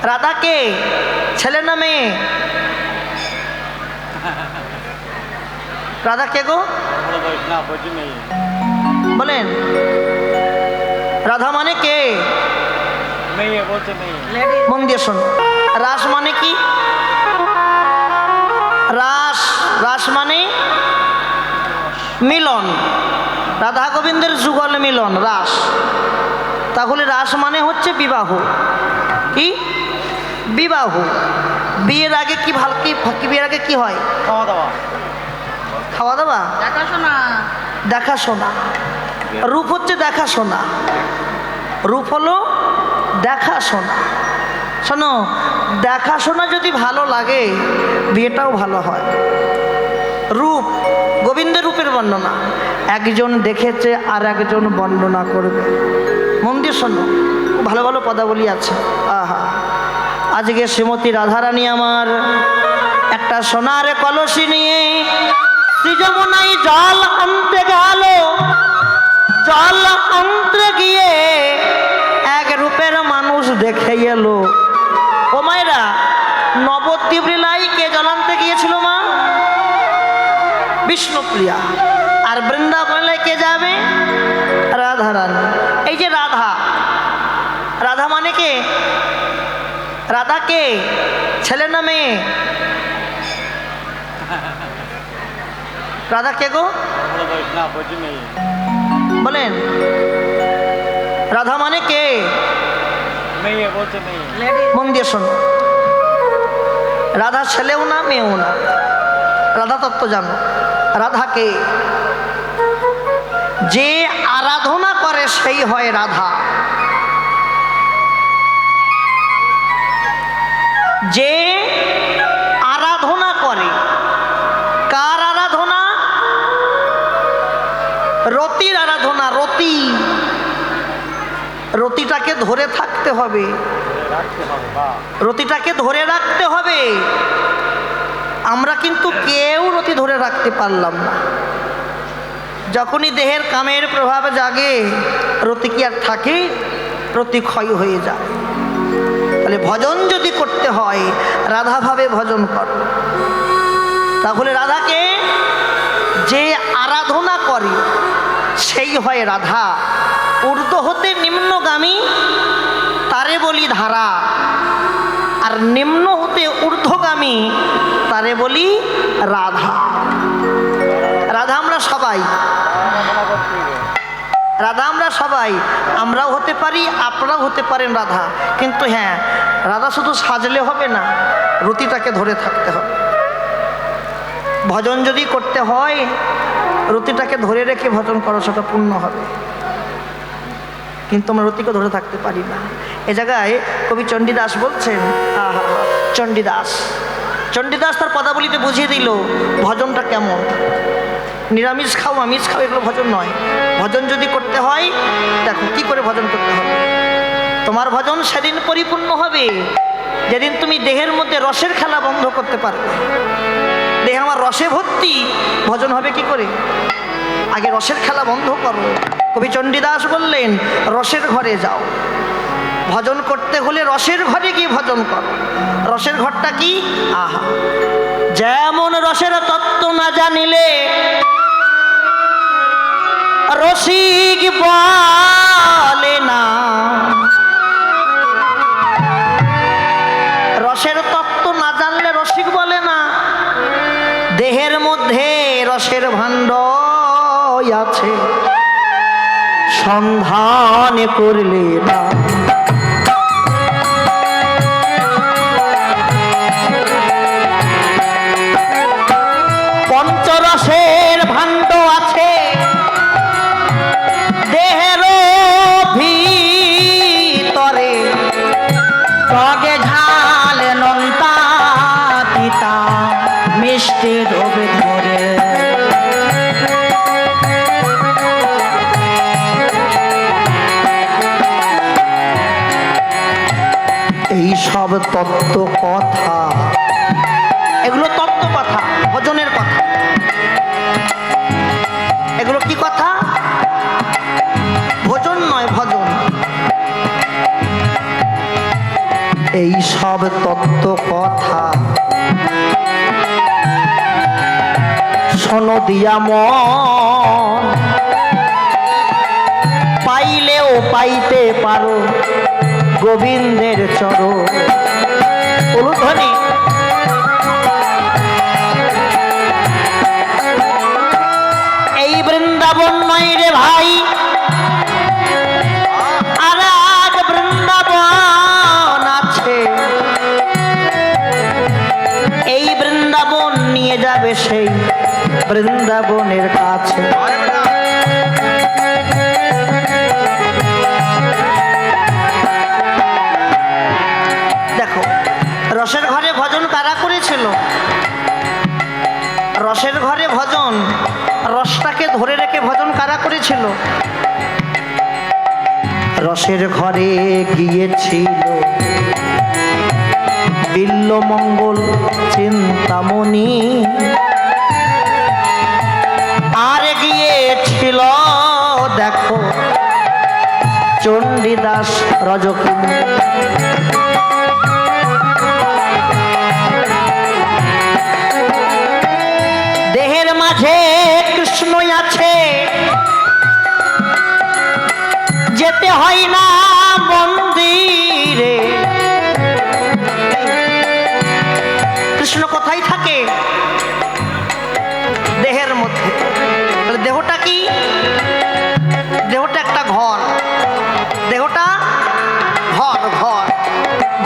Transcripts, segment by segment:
রাধা কে? ছেলে না মেয়ে? রাধা কে গো? বলেন। রাধা মানে কে? মন দিয়ে শোনো। রাস মানে কি? রাস, রাস মানে মিলন। রাধা গোবিন্দের যুগল মিলন রাস। তাহলে রাস মানে হচ্ছে বিবাহ। কি বিবাহ? বিয়ের আগে কি ভালো কি বিয়ের আগে কি হয়? খাওয়া দাওয়া। খাওয়া দাওয়া, দেখাশোনা। দেখাশোনা, রূপ হচ্ছে দেখাশোনা। রূপ হলো দেখাশোনা। শোনো, দেখাশোনা যদি ভালো লাগে বিয়েটাও ভালো হয়। রূপ, গোবিন্দের রূপের বর্ণনা একজন দেখেছে আর একজন বর্ণনা করবে। মন দিয়ে শোনো, ভালো ভালো পদাবলী আছে। আহা, আজকে শ্রীমতী রাধারানী আমার একটা সোনার কলসি নিয়ে শ্রীযমুনায় জল আনতে গেল। জল আনতে গিয়ে এক রূপের মানুষ দেখে এলো। ও মায়েরা, নবদ্বীপ লীলায় কে জল আনতে গিয়েছিল মা? বিষ্ণুপ্রিয়া। আর বৃন্দাবনে কে যাবে? রাধারানী। এই যে রাধা, রাধা মানে কে? রাধা কে? ছেলে না মেয়ে? রাধা কে গো? বলেন। রাধা মানে কে? মন দিয়ে শোনো। রাধা ছেলেও না মেয়েও না। রাধা তত্ত্ব জানো। রাধা কে? যে আরাধনা করে সেই হয় রাধা। যে আরাধনা করে। কার আরাধনা? রতির আরাধনা। রতি, রতিটাকে ধরে থাকতে হবে। রতিটাকে ধরে রাখতে হবে। আমরা কিন্তু কেউ রতি ধরে রাখতে পারলাম না। যখনই দেহের কামের প্রভাব জাগে রতি কি আর থাকে? রতি ক্ষয় হয়ে যায়। তাহলে ভজন যদি করতে হয় রাধাভাবে ভজন কর। তাহলে রাধাকে যে আরাধনা করে সেই হয় রাধা। ঊর্ধ্ব হতে নিম্নগামী তারে বলি ধারা, আর নিম্ন হতে ঊর্ধ্বগামী তারে বলি রাধা। রাধা আমরা সবাই। রাধা আমরা সবাই। আমরাও হতে পারি, আপনারাও হতে পারেন রাধা। কিন্তু হ্যাঁ, রাধা শুধু সাজলে হবে না, রতিটাকে ধরে থাকতে হবে। ভজন যদি করতে হয় রতিটাকে ধরে রেখে ভজন করো, সেটা পূর্ণ হবে। কিন্তু আমরা রতিকে ধরে থাকতে পারি না। এ জায়গায় কবি চণ্ডীদাস বলছেন, আহা, চণ্ডীদাস চণ্ডীদাস তার পদাবলিতে বুঝিয়ে দিল ভজনটা কেমন। নিরামিষ খাও আমিষ খাও এগুলো ভজন নয়। ভজন যদি করতে হয় দেখো কি করে ভজন করতে হবে। তোমার ভজন সেদিন পরিপূর্ণ হবে যেদিন তুমি দেহের মধ্যে রসের খেলা বন্ধ করতে পারবে। দেহে আমার রসে ভর্তি, ভজন হবে কি করে? আগে রসের খেলা বন্ধ করো। কবি চণ্ডীদাস বললেন রসের ঘরে যাও। ভজন করতে হলে রসের ঘরে গিয়ে ভজন করো। রসের ঘরটা কি? আহা, যেমন রসের তত্ত্ব না জানিলে রসিক বলে না। রসের তত্ত্ব না জানলে রসিক বলে না। দেহের মধ্যে রসের ভাণ্ড আছে, সন্ধান করলে না। পঞ্চরসের ভাণ্ড আছে দেহের ভিতরে, রগে ঝাল নন্তা তিতা মিষ্টি রোগ ধরে। এই সব তত্ত্ব কথা, এগুলো তত্ত্ব কথা, ভজনের কথা। এগুলো কি কথা? ভজন নয়, ভজন। এই সব তত্ত্ব কথা শোনো দিয়া মন, পাইলেও পাইতে পারো গোবিন্দের চরণ। উলুধ্বনি। এই বৃন্দাবন নয় রে ভাই, আর এক বৃন্দাবন আছে, এই বৃন্দাবন নিয়ে যাবে সেই বৃন্দাবনের কাছে। দেখো রসের ঘরে ভজন কারা করেছিল? রসের ঘরে ভজন, রসটাকে ধরে রেখে ভজন কারা করেছিল? রসের ঘরে গিয়েছিল বিল্লমঙ্গল চিন্তামণি, আর গিয়েছিল দেখো চণ্ডীদাস রজকিনী। দেহের মাঝে কৃষ্ণ আছে, যেতে হয় না মন্দিরে। কৃষ্ণ কোথায় থাকে? দেহের মধ্যে। দেহটা কি? দেহটা একটা ঘর, দেহটা ঘর। ঘর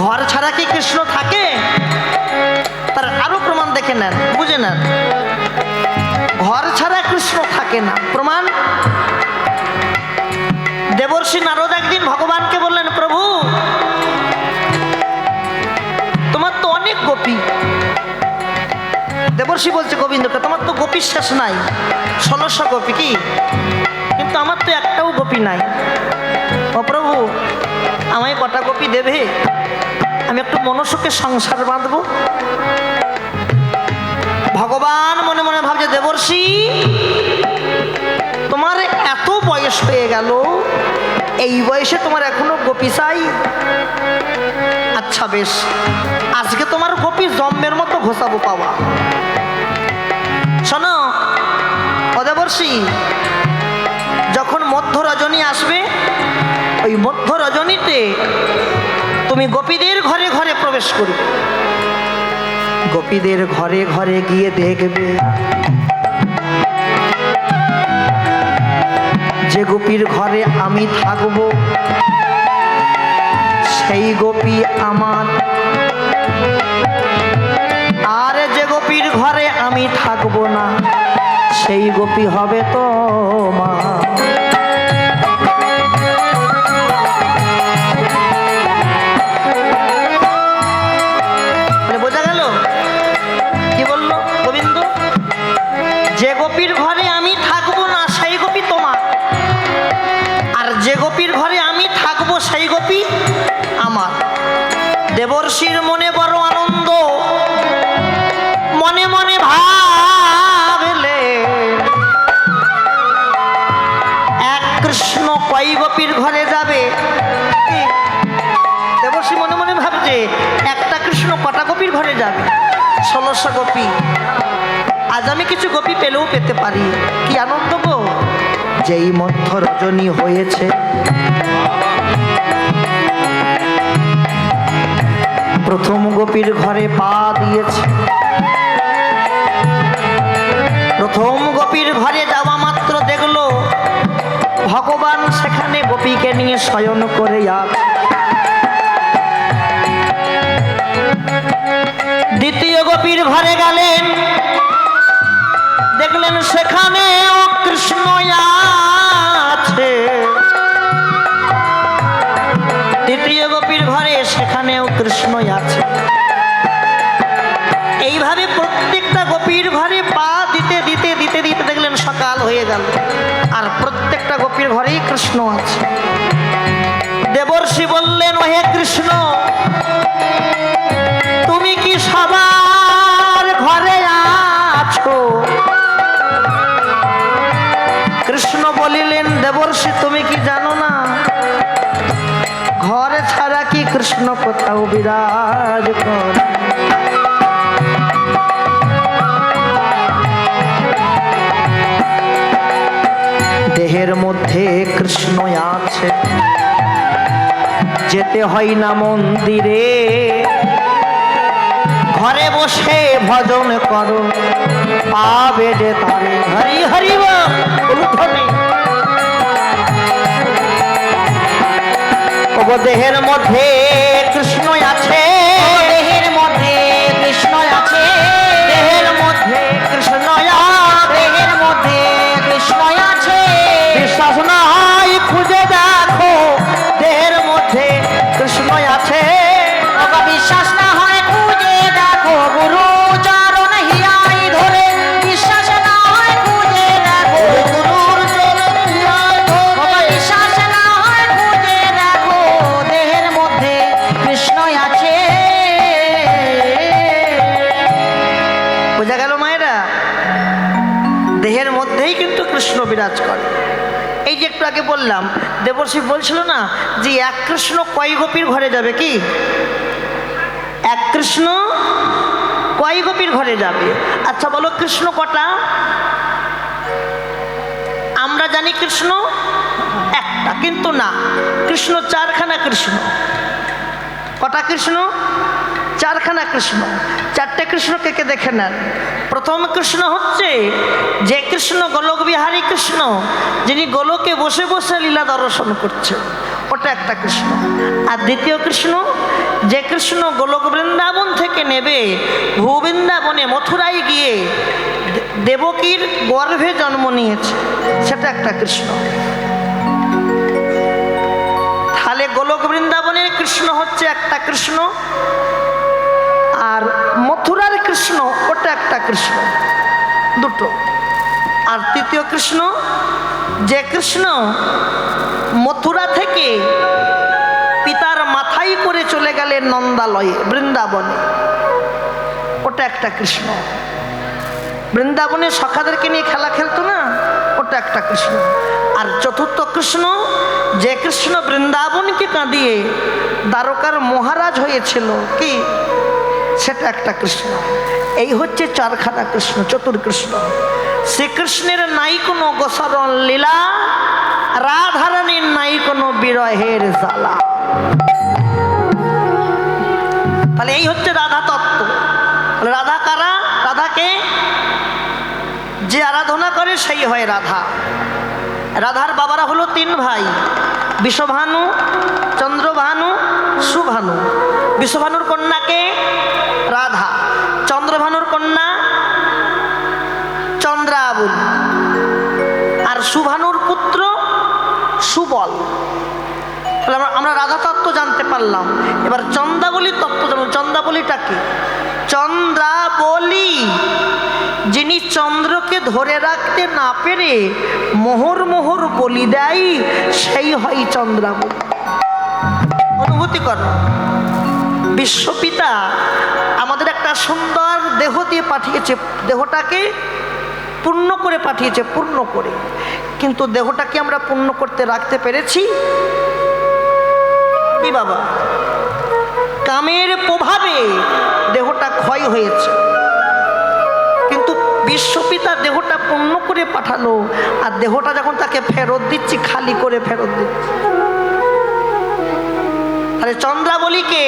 ঘর ছাড়া কি কৃষ্ণ থাকে? তার আরো প্রমাণ দেখে নেন, বুঝে নেন। ঘর ছাড়া কৃষ্ণ থাকে না। প্রমাণ, দেবর্ষি নারদ একদিন ভগবানকে বললেন, প্রভু তোমার তো অনেক গোপী। দেবর্ষি বলছে গোবিন্দকে, তোমার তো গোপীর শেষ নাই, 1600 গোপী কি, কিন্তু আমার তো একটাও গোপী নাই। ও প্রভু আমায় কটা গোপী দেবে? আমি একটু মনসুখে সংসার বাঁধবো। ভগবান মনে মনে ভাবছে, দেবর্ষি তোমার এত বয়স হয়ে গেল, এই বয়সে তোমার এখনো গোপী চাই? আচ্ছা বেশ, আজকে তোমার গোপী জম্মের মতো ঘোষাবো পাওয়া। শোনো ও দেবর্ষি, যখন মধ্য রজনী আসবে, ওই মধ্য রজনীতে তুমি গোপীদের ঘরে ঘরে প্রবেশ করবে। গোপীদের ঘরে ঘরে গিয়ে দেখবে যে গোপীর ঘরে আমি থাকব সেই গোপী আমার, আর যে গোপীর ঘরে আমি থাকব না সেই গোপী হবে তোমার। বোঝা গেল কি বললো গোবিন্দ? যে গোপীর ঘরে আমি থাকবো না সেই গোপী তোমার, আর যে গোপীর ঘরে আমি থাকবো সেই গোপী আমার। দেবর্ষির মনে বড় আনন্দ, মনে মনে ভাবলে এক কৃষ্ণ কয় গোপীর ঘরে যাবে? দেবর্ষি মনে মনে ভাবছে একটা কৃষ্ণ কটা গোপীর ঘরে যাবে? 1600 গোপী। আজ আমি কিছু গোপী পেলেও পেতে পারি, কি আনন্দ গো! যেই মধ্য রজনী হয়েছে, প্রথম গোপীর ঘরে পা দিয়েছে। প্রথম গোপীর ঘরে যাওয়া মাত্র দেখলো ভগবান সেখানে গোপীকে নিয়ে শয়ন করে আছে। দ্বিতীয় গোপীর ঘরে গেলেন, দেখলেন সেখানেও কৃষ্ণ আছে। তৃতীয় গোপীর ঘরে সেখানেও কৃষ্ণ আছে। এইভাবে প্রত্যেকটা গোপীর ঘরে পা দিতে দিতে দিতে দিতে দেখলেন সকাল হয়ে গেল, আর প্রত্যেকটা গোপীর ঘরেই কৃষ্ণ আছে। দেবর্ষি বললেন, ও হে কৃষ্ণ, তুমি কি সবার ঘরে আছো? কৃষ্ণ বলিলেন, দেবর্ষি তুমি কি জানো না, ঘরে ছাড়া কি কৃষ্ণ কৃষ্ণ কোথাও বিরাজ করে। দেহের মধ্যে কৃষ্ণ আছে, যেতে হয় না মন্দিরে, ঘরে বসে ভজন করো পাবে যে তারে। হরি হরি বল। ওগো দেহের মধ্যে কৃষ্ণ আছে, দেহের মধ্যে কৃষ্ণ আছে, দেহের মধ্যে কৃষ্ণ দেহের মধ্যে কৃষ্ণ আছে। বিশ্বাস না হয় খুঁজে দেখো, দেহের মধ্যে কৃষ্ণ আছে। বিশ্বাস না হয় খুঁজে দেখো, গুরু চরণ হিয়াই ধরে। বিশ্বাস না হয় খুঁজে দেখো, গুরুর চরণ হিয়াই ধরে। বিশ্বাস না হয় খুঁজে দেখো, দেহের মধ্যে কৃষ্ণ আছে। বোঝা গেল মায়েরা? দেহের মধ্যেই কিন্তু কৃষ্ণ বিরাজ করে। এই যে একটু আগে বললাম, দেবর্ষি বলছিল না যে এক কৃষ্ণ কয় গোপীর ঘরে যাবে? কি এক কৃষ্ণ কয় গোপীর ঘরে যাবে? আচ্ছা বলো, কৃষ্ণ কটা? আমরা জানি কৃষ্ণ একটা, কিন্তু না, কৃষ্ণ চারখানা কৃষ্ণ। কটা কৃষ্ণ? চারখানা কৃষ্ণ। চারটে কৃষ্ণকে কে দেখে নেন। প্রথম কৃষ্ণ হচ্ছে যে কৃষ্ণ গোলক বিহারী কৃষ্ণ, যিনি গোলকে বসে বসে লীলা দর্শন করছেন, ওটা একটা কৃষ্ণ। আর দ্বিতীয় কৃষ্ণ যে কৃষ্ণ গোলক বৃন্দাবন থেকে নেবে ভূবৃন্দাবনে মথুরায় গিয়ে দেবকীর গর্ভে জন্ম নিয়েছে, সেটা একটা কৃষ্ণ। তাহলে গোলক বৃন্দাবনের কৃষ্ণ হচ্ছে একটা কৃষ্ণ, আর মথুরার কৃষ্ণ ওটা একটা কৃষ্ণ, দুটো। আর তৃতীয় কৃষ্ণ যে কৃষ্ণ মথুরা থেকে পিতার মাথায় করে চলে গেলেন নন্দালয়ে বৃন্দাবনে, ওটা একটা কৃষ্ণ। বৃন্দাবনে সখাদেরকে নিয়ে খেলা খেলতো না, ওটা একটা কৃষ্ণ। আর চতুর্থ কৃষ্ণ যে কৃষ্ণ বৃন্দাবনকে কাঁদিয়ে দ্বারকার মহারাজ হয়েছিল, কি সেটা একটা কৃষ্ণ। এই হচ্ছে চারখানা কৃষ্ণ, চতুর্কৃষ্ণ। শ্রীকৃষ্ণের নাই কোনো গোসরণ লীলা, রাধারানীর নাই কোনো বিরহের জ্বালা। তাহলে এই হচ্ছে রাধা তত্ত্ব। রাধা কারা? রাধাকে যে আরাধনা করে সেই হয় রাধা। রাধার বাবারা হলো তিন ভাই, বিষভানু, চন্দ্রভানু, সুভানু। বিষভানুর কন্যাকে রাধা, চন্দ্রভানুর কন্যা চন্দ্রাবলী, আর সুভানুর পুত্র সুবল। আমরা রাধা তত্ত্ব জানতে পারলাম। এবার চন্দ্রাবলীর তত্ত্ব জানবো। চন্দ্রাবলীটা কি? চন্দ্রাবলী যিনি চন্দ্রকে ধরে রাখতে না পেরে মোহর মোহর বলি দেয়, সেই হয় চন্দ্রাবলী। অনুভূতি কর, বিশ্বপিতা আমাদের একটা সুন্দর দেহ দিয়ে পাঠিয়েছে, দেহটাকে পূর্ণ করে পাঠিয়েছে, পূর্ণ করে। কিন্তু দেহটাকে আমরা পূর্ণ করতে রাখতে পেরেছি কি বাবা? কামের প্রভাবে দেহটা ক্ষয় হয়েছে, কিন্তু বিশ্বপিতা দেহটা পূর্ণ করে পাঠালো, আর দেহটা যখন তাকে ফেরত দিচ্ছি, খালি করে ফেরত দিচ্ছি। তাহলে চন্দ্রাবলীকে,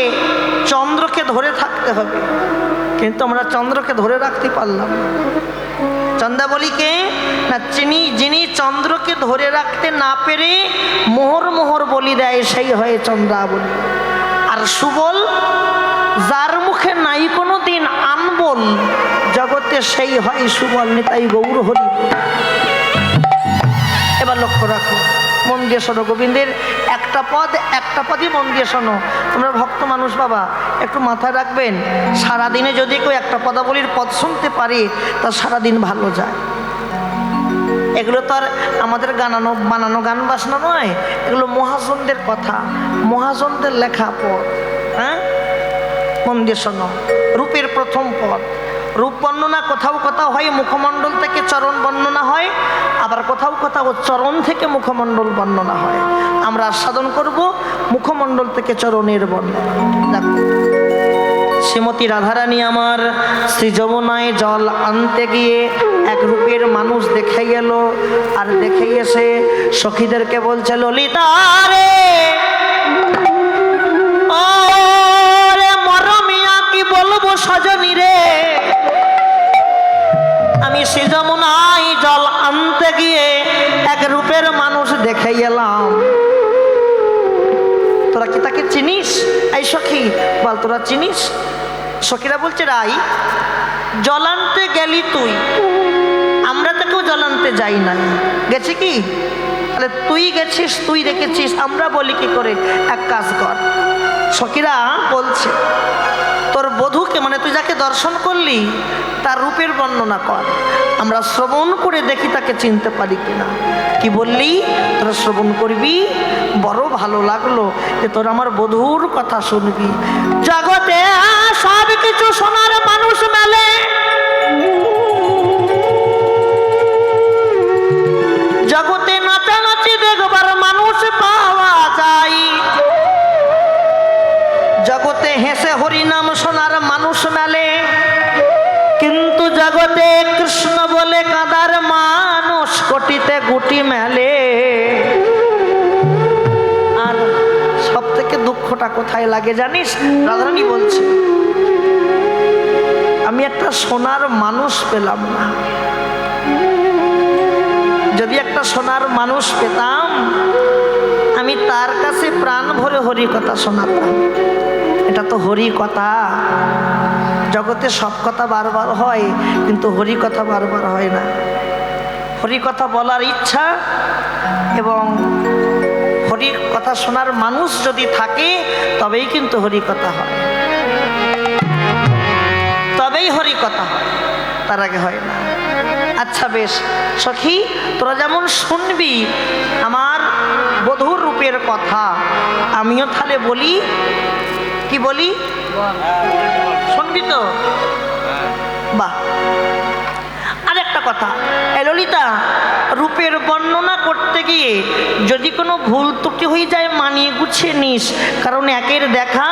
চন্দ্রকে ধরে থাকতে হবে, কিন্তু আমরা চন্দ্রকে ধরে রাখতে পারলাম না। চন্দ্রাবলীকে না, যিনি চন্দ্রকে ধরে রাখতে না পেরে মোহর মোহর বলি দেয়, সেই হয় চন্দ্রাবলী। আর সুবল যার মুখে নাই কোনো দিন আনবল জগতে, সেই হয় সুবল। নিতাই গৌর হরি। এবার লক্ষ্য রাখো, মন দিয়ে শোনো, গোবিন্দের একটা পদই মন দিয়ে শোনো। তোমরা ভক্ত মানুষ বাবা, একটু মাথায় রাখবেন, সারাদিনে যদি কেউ একটা পদাবলীর পদ শুনতে পারে, তা সারাদিন ভালো যায়। এগুলো তো আর আমাদের বানানো গান বাসনা নয়, এগুলো মহাজনদের কথা, মহাজনদের লেখা পদ। হ্যাঁ, মন দিয়ে শোনো। রূপের প্রথম পদ, রূপ বর্ণনা কোথাও কোথাও হয় মুখমণ্ডল থেকে চরণ বর্ণনা হয়, আবার কোথাও কোথাও চরণ থেকে মুখমণ্ডল বর্ণনা হয়। আমরা আস্বাদন করব মুখমণ্ডল থেকে চরণের বর্ণনা। দেখো, শ্রীমতী রাধারানী আমার শ্রী যমুনায় জল আনতে গিয়ে এক রূপের মানুষ দেখে গেল, আর দেখে এসে সখীদেরকে বলছে, ললিতা রে, ও রে মরমিয়া, কি বলবো সজনী রে, আমি শ্রী যমুনায় জল আনতে গিয়ে এক রূপের মানুষ দেখে এলাম। তোরা কি তাকে চিনিস? এই সখী বল, তোরা চিনিস? সখীরা বলছে, রাই, জল আনতে গেলি তুই, আমরা তাকেও জল আনতে যাই না। গেছি কি? তাহলে তুই গেছিস, তুই রেখেছিস, আমরা বলি কি করে? এক কাজ কর, সখীরা বলছে, তোর বধূকে, মানে তুই যাকে দর্শন করলি তার রূপের বর্ণনা কর, আমরা শ্রবণ করে দেখি তাকে চিনতে পারি কিনা। কি বললি? তোরা শ্রবণ করবি, বড় ভালো লাগলো যে তোর আমার বধূর কথা শুনবি। জগতে সব কিছু শোনার মানুষ মেলে, জগতে নাচানাচি দেখবার মানুষ পাওয়া যায়, জগতে হেসে হরিনাম শোনার মানুষ মেলে, কিন্তু জগতে কৃষ্ণ বলে কাঁদার মানুষ কোটিতে গুটি মেলে। আর সব থেকে দুঃখটা কোথায় লাগে জানিস? রাধারানী বলছে, আমি একটা সোনার মানুষ পেলাম না। যদি একটা সোনার মানুষ পেতাম, আমি তার কাছে প্রাণ ভরে হরি কথা শোনাতাম। এটা তো হরি কথা। জগতে সব কথা বারবার হয়, কিন্তু হরি কথা বারবার হয় না। হরি কথা বলার ইচ্ছা এবং হরির কথা শোনার মানুষ যদি থাকে, তবেই কিন্তু হরি কথা হয়, তবেই হরি কথা হয়, তার আগে হয় না। আচ্ছা বেশ সখী, তোরা যেমন শুনবি আমার বধূর রূপের কথা, আমিও তাহলে বলি। কি বলি? শুনবি তো? বাহ। আর একটা কথা, এই ললিতা, রূপের বর্ণনা করতে গিয়ে যদি কোনো ভুল ত্রুটি হয়ে যায়, মানিয়ে গুছিয়ে নিস, কারণ একের দেখা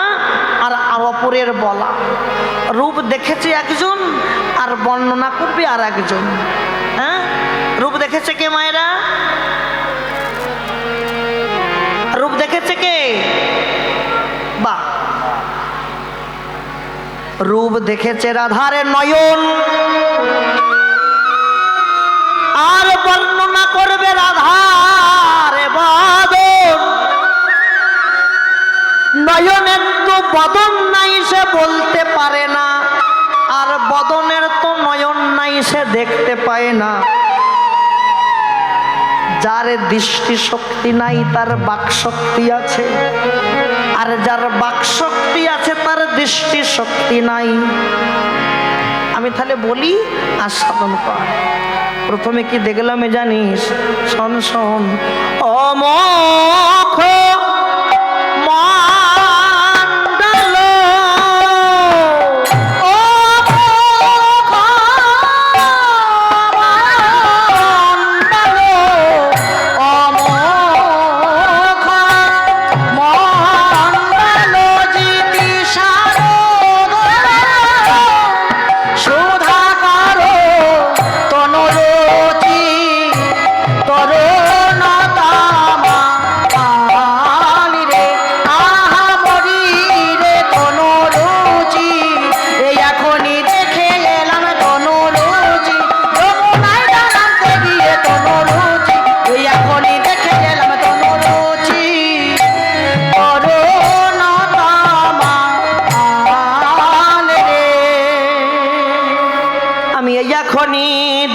আর অপরের বলা। রূপ দেখেছে একজন আর বর্ণনা করবে আর একজন। হ্যাঁ, রূপ দেখেছে কে মায়েরা? রূপ দেখেছে কে? বাহ। রূপ দেখেছে রাধারে নয়ন, আর বর্ণনা করবে রাধারে বদন। নয়নের তো বদন নাই, সে বলতে পারে না, আর বদনের তো নয়ন নাই, সে দেখতে পায় না। যার দৃষ্টি শক্তি নাই তার বাক শক্তি আছে, আর যার বাক শক্তি আছে তার দৃষ্টি শক্তি নাই। আমি তাহলে বলি আর সাধন কর। প্রথমে কি দেখলাম জানিস? শোন শোন, অমোখ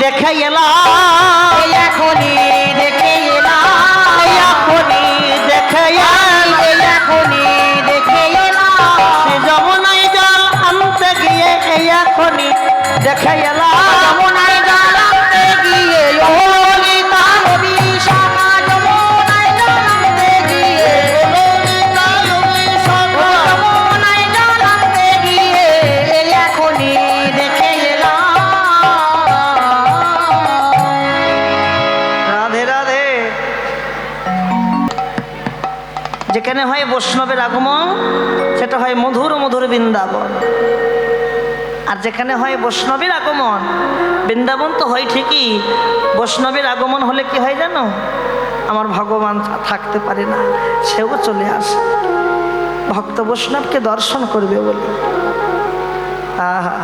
দেখে এলাম, এখনই দেখে এলাম, এখনই দেখে এলাম, এখনই দেখে এলাম। সে যমুনায় জল আনতে গিয়ে এখনই দেখে এলাম, যমুনায় জল আনতে গিয়ে ললিতা নদী শাখা, যমুনায় জল আনতে গিয়ে ললিতা নদী শাখা, যমুনায় জল আনতে গিয়ে এখনই দেখে এলাম। যেখানে হয় বৈষ্ণবের আগমন সেটা হয় মধুর মধুর বৃন্দাবন। আর যেখানে হয় বৈষ্ণবের আগমন, বৃন্দাবন তো হয় ঠিকই, বৈষ্ণবের আগমন হলে কি হয় জানো, আমার ভগবান থাকতে পারে না, সেও চলে আসে ভক্ত বৈষ্ণবকে দর্শন করবে বলে। আহা,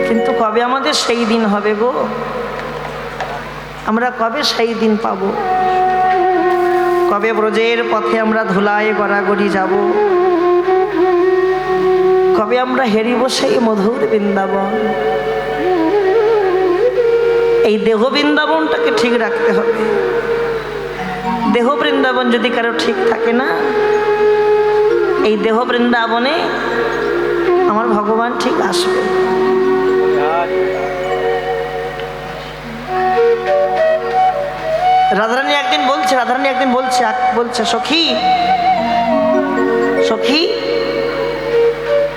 কিন্তু কবে আমাদের সেই দিন হবে গো? আমরা কবে সেই দিন পাবো? কবে ব্রজের পথে আমরা ধুলায় গড়াগড়ি যাব? কবে আমরা হেরিব সেই মধুর বৃন্দাবন? এই দেহ বৃন্দাবনটাকে ঠিক রাখতে হবে। দেহ বৃন্দাবন যদি কারো ঠিক থাকে না, এই দেহ বৃন্দাবনে আমার ভগবান ঠিক আসবে। রাধারানী একদিন বলছে সখী সখী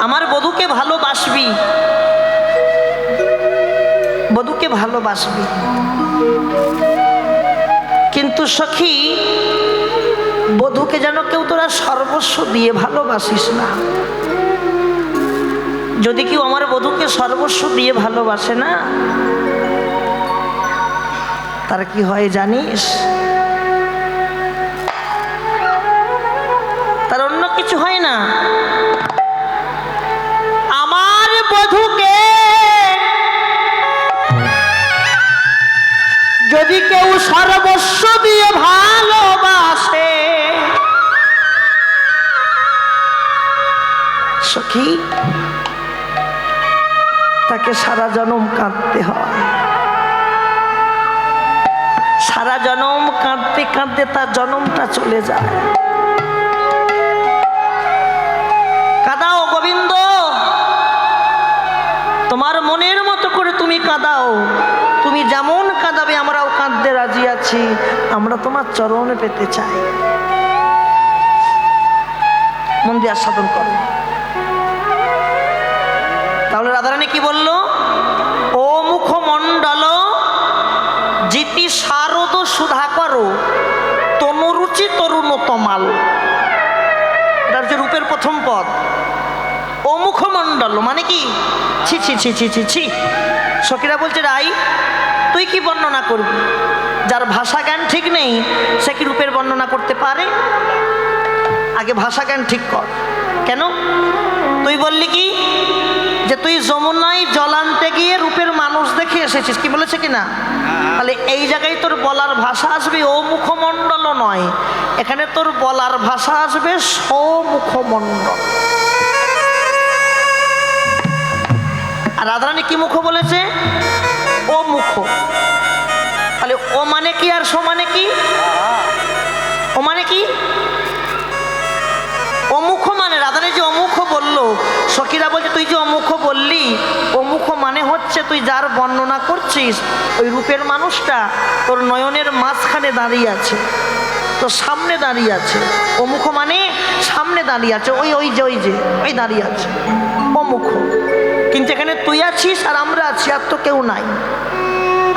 আমার বধূকে ভালোবাসবি, বধূকে ভালোবাসবি, কিন্তু সখী বধূকে যেন কেউ তোরা সর্বস্ব দিয়ে ভালোবাসিস না। যদি কেউ আমার বধূকে সর্বস্ব দিয়ে ভালোবাসে না, তার কি হয় জানিস? তার অন্য কিছু হয় না। আমার বধূকে যদি কেউ সর্বস্ব দিয়ে ভালোবাসে, সখী তাকে সারা জনম কাঁদতে হয়। সারা জনম কাঁদতে কাঁদতে তার জনমটা চলে যায়। কাঁদাও গোবিন্দ, তোমার মনের মতো করে তুমি কাঁদাও, তুমি যেমন কাঁদাবে আমরাও কাঁদতে রাজি আছি, আমরা তোমার চরণে পেতে চাই। মন দিয়ে আস্বাদন করো। তাহলে রাধারানী কি বলল? ও মুখমণ্ডল জিতি শারদ সুধাকর তনুরুচি তরুণতমাল। এটা হচ্ছে রূপের প্রথম পদ। ও মুখমণ্ডল মানে কি? ছি ছি ছি ছি ছি ছি। সখীরা বলছে রাই তুই কি বর্ণনা করবি? যার ভাষা জ্ঞান ঠিক নেই সে কি রূপের বর্ণনা করতে পারে? আগে ভাষা জ্ঞান ঠিক কর। কেন তুই বললি কি যে তুই যমুনায় জল আনতে গিয়ে রূপের মানুষ দেখে এসেছিস, কি বলেছে কিনা? তাহলে এই জায়গায় তোর বলার ভাষা আসবে ও মুখমণ্ডল নয়, এখানে তোর বলার ভাষা আসবে সমুখমণ্ডল। আর রাধারানী কি মুখ বলেছে? ও মুখ। তাহলে ও মানে কি আর সো মানে কি? ও মানে কি? অমুখ মানে রাধারানী যে অমুখ বললো, সখীরা বলছে তুই যে অমুখ বললি, অমুখ মানে হচ্ছে তুই যার বর্ণনা করছিস ওই রূপের মানুষটা তোর নয়নের মাঝখানে দাঁড়িয়ে আছে, তোর সামনে দাঁড়িয়ে আছে। অমুখ মানে সামনে দাঁড়িয়ে আছে, ওই ওই যে ওই যে ওই দাঁড়িয়ে আছে অমুখ। কিন্তু এখানে তুই আছিস আর আমরা আছি, আর তো কেউ নাই।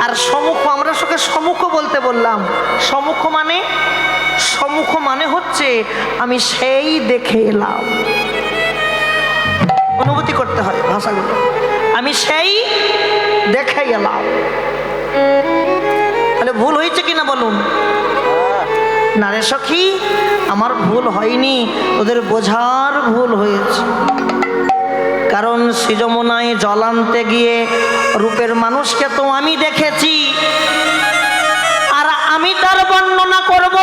আর সম্মুখ, আমরা তোকে সম্মুখ বলতে বললাম। সম্মুখ মানে, সম্মুখ মানে হচ্ছে আমি সেই দেখে এলাম। অনুভূতি করতে হয় ভাষাগুলো। আমি সেই দেখে এলাম। তাহলে ভুল হয়েছে কিনা বলুন? না রে সখী, আমার ভুল হয়নি, ওদের বোঝার ভুল হয়েছে। কারণ সৃজমনায় জল আনতে গিয়ে রূপের মানুষকে তো আমি দেখেছি, আর আমি তার বর্ণনা করব।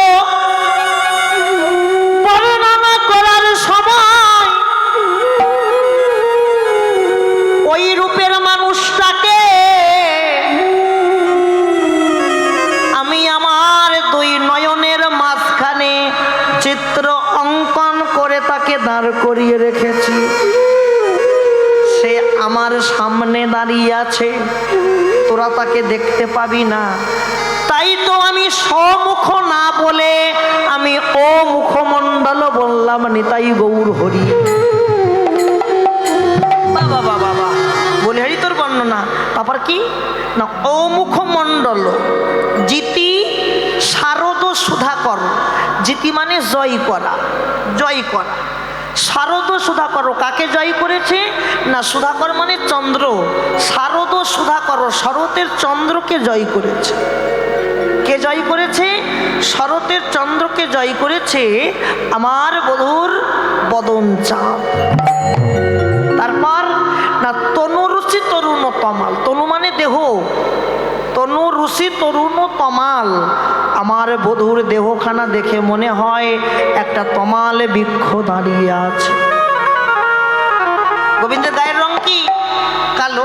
বর্ণনা করার সময় ওই রূপের মানুষটাকে আমি আমার দুই নয়নের মাঝখানে চিত্র অঙ্কন করে তাকে দাঁড় করিয়ে রেখেছি। সে আমার সামনে দাঁড়িয়ে আছে, তোরা তাকে দেখতে পাবি না। তাই তো আমি সমুখ না বলে আমি ও মুখমণ্ডল বললাম। নিতাই গৌর হরি। বাবা বাবা বাবা বলে হরি তোর বর্ণনা। তারপর কি না, ও মুখমণ্ডল জিতি শারদ সুধাকর, জিতি মানে জয় করা, জয় করা। শারদ সুধাকর কাকে জয় করেছে না, সুধাকর মানে চন্দ্র, শারদ সুধাকর শরতের চন্দ্রকে জয় করেছে। কে জয় করেছে? শরতের চন্দ্রকে জয় করেছে আমার বধূর বদন চাঁদ। তারপর না তনুরুচি তরুণ তমাল, তনু মানে দেহ, তনুরুচি তরুণ তমাল। আমার বধূর দেহখানা দেখে মনে হয় একটা তমাল বৃক্ষ দাঁড়িয়ে আছে। গোবিন্দের গায়ের রং কি? কালো,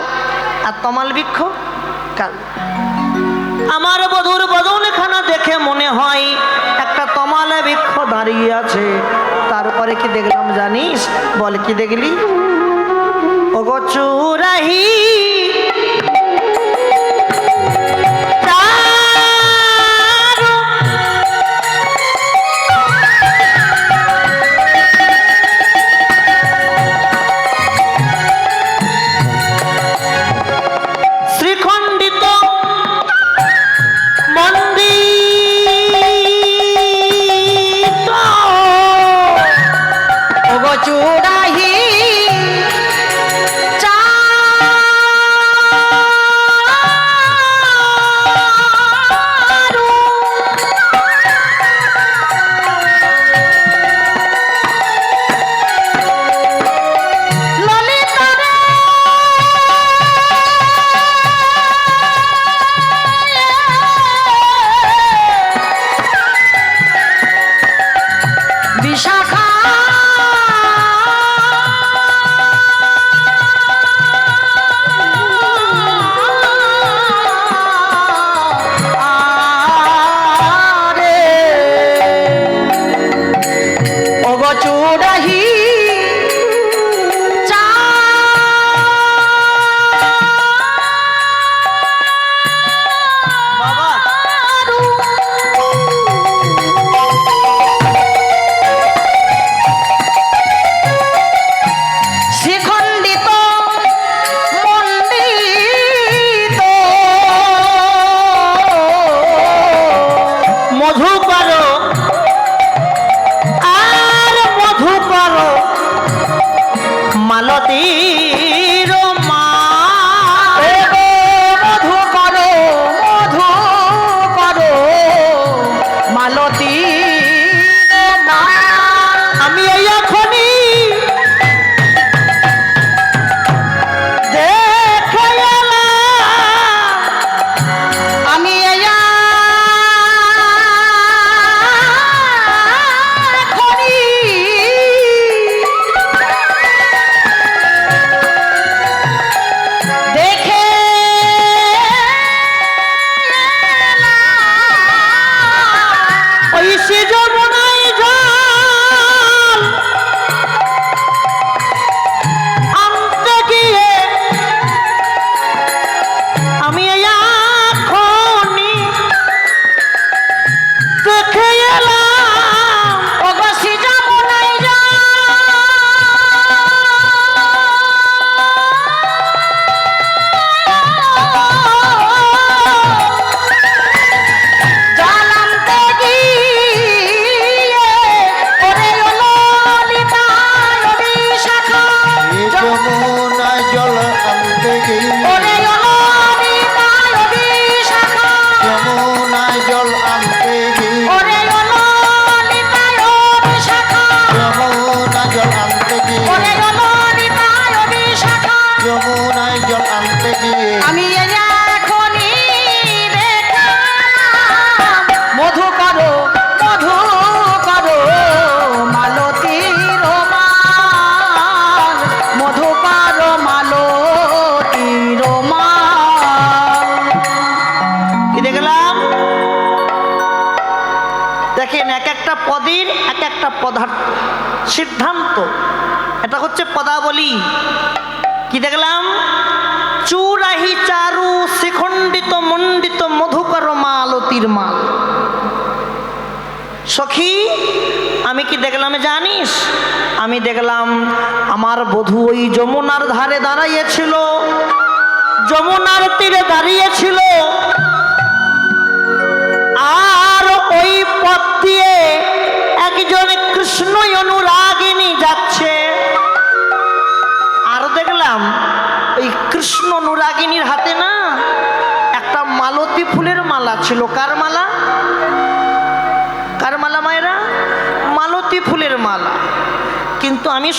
আর তমাল বৃক্ষ কালো। আমার বধূর বদনখানা দেখে মনে হয় একটা তমাল বৃক্ষ দাঁড়িয়ে আছে। তারপরে কি দেখলাম জানিস? বল কি দেখলি? ওগো চুরাহি পদার্থ সিদ্ধান্ত, এটা হচ্ছে পদাবলী। কি দেখলাম? চুরাহি চারু শিখণ্ডিত মণ্ডিত মধুকর মালতীর মাল। সখী আমি কি দেখলাম জানিস? আমি দেখলাম আমার বধূ ওই যমুনার ধারে দাঁড়িয়েছিল, যমুনার তীরে দাঁড়িয়েছিল, আর ওই পথ দিয়ে একজন কৃষ্ণ অনুরাগিনী যাচ্ছে, আর দেখলাম ওই কৃষ্ণ অনুরাগিনীর হাতে না একটা মালতী ফুলের মালা ছিল। কার মালা? কার মালা মায়েরা? মালতী ফুলের মালা। কিন্তু আমি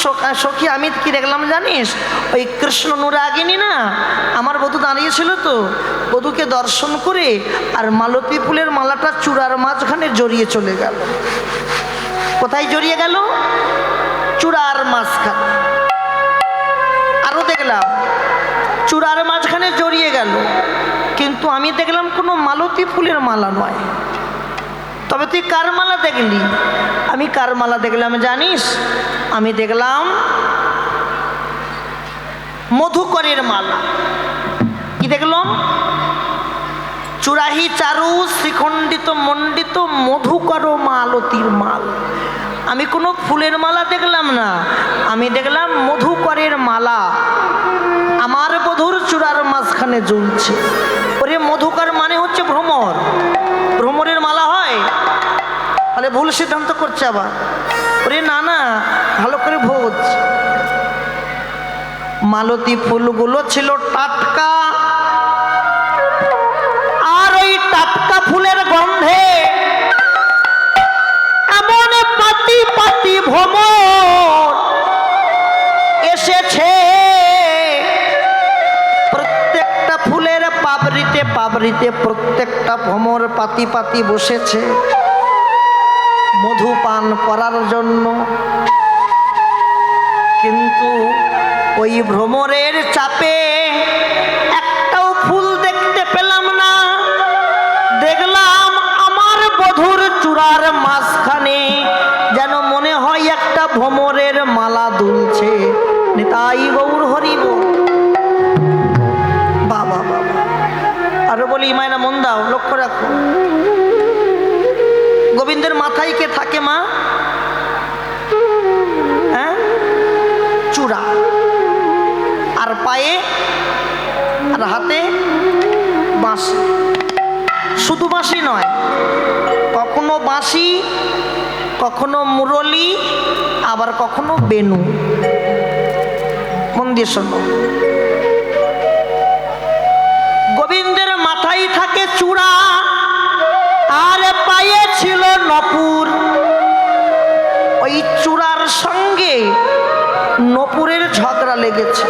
সখী আমি কি দেখলাম জানিস, ওই কৃষ্ণ অনুরাগিনী না আমার বধূ দাঁড়িয়েছিল, তো বধূকে দর্শন করে আর মালতী ফুলের মালাটা চূড়ার মাঝখানে জড়িয়ে চলে গেল। কোথায় জড়িয়ে গেল? চূড়ার মাঝখানে। আরো দেখলাম চূড়ার মাঝখানে জড়িয়ে গেল, কিন্তু আমি দেখলাম কোনো মালতী ফুলের মালা নয়। তবে তুই কার মালা দেখলি? আমি কার মালা দেখলাম জানিস? আমি দেখলাম মধুকরের মালা। কি দেখলাম? চূড়াহি চারু শ্রীখণ্ডিত মণ্ডিত মধুকর মালতীর মাল। আমি কোনো ফুলের মালা দেখলাম না, আমি দেখলাম মধুকরের মালা আমার বধূর চূড়ার মাঝখানে ঝুলছে। ওরে মধুকর মানে হচ্ছে ভ্রমর। ভ্রমরের মালা হয়? তাহলে ভুল সিদ্ধান্ত করছে আবার। ওরে না না, ভালো করে ভোজ। মালতী ফুলগুলো ছিল টাটকা, আর ওই টাটকা ফুলের গন্ধে এমন পাতি পাতি ভ্রমর এসেছে, প্রত্যেকটা ফুলের পাবড়িতে পাবড়িতে প্রত্যেকটা ভ্রমর পাতি পাতি বসেছে মধু পান করার জন্য। কিন্তু ওই ভ্রমরের চাপে একটাও ফুল দেখতে পেলাম না। দেখলাম আমার বধূর চূড়ার মাঝখানে যেন মনে হয় একটা ভ্রমরের মালা দুলছে। নিতাই গৌর হরিব। বাবা বাবা, আরো বলি মায়না মন দাও, লক্ষ্য রাখো। গোবিন্দের মাথায় কে থাকে মা? হ্যাঁ, চূড়া, আর পায়ে আর হাতে বাঁশি। শুধু বাঁশি নয়, কখনো বাঁশি, কখনো মুরলি, আবার কখনো বেনু। মন দিয়ে শোনো, গোবিন্দের মাথায় থাকে চূড়া, আর পায়ে ছিল নপুর। ওই চূড়ার সঙ্গে নপুরের ঝগড়া লেগেছে।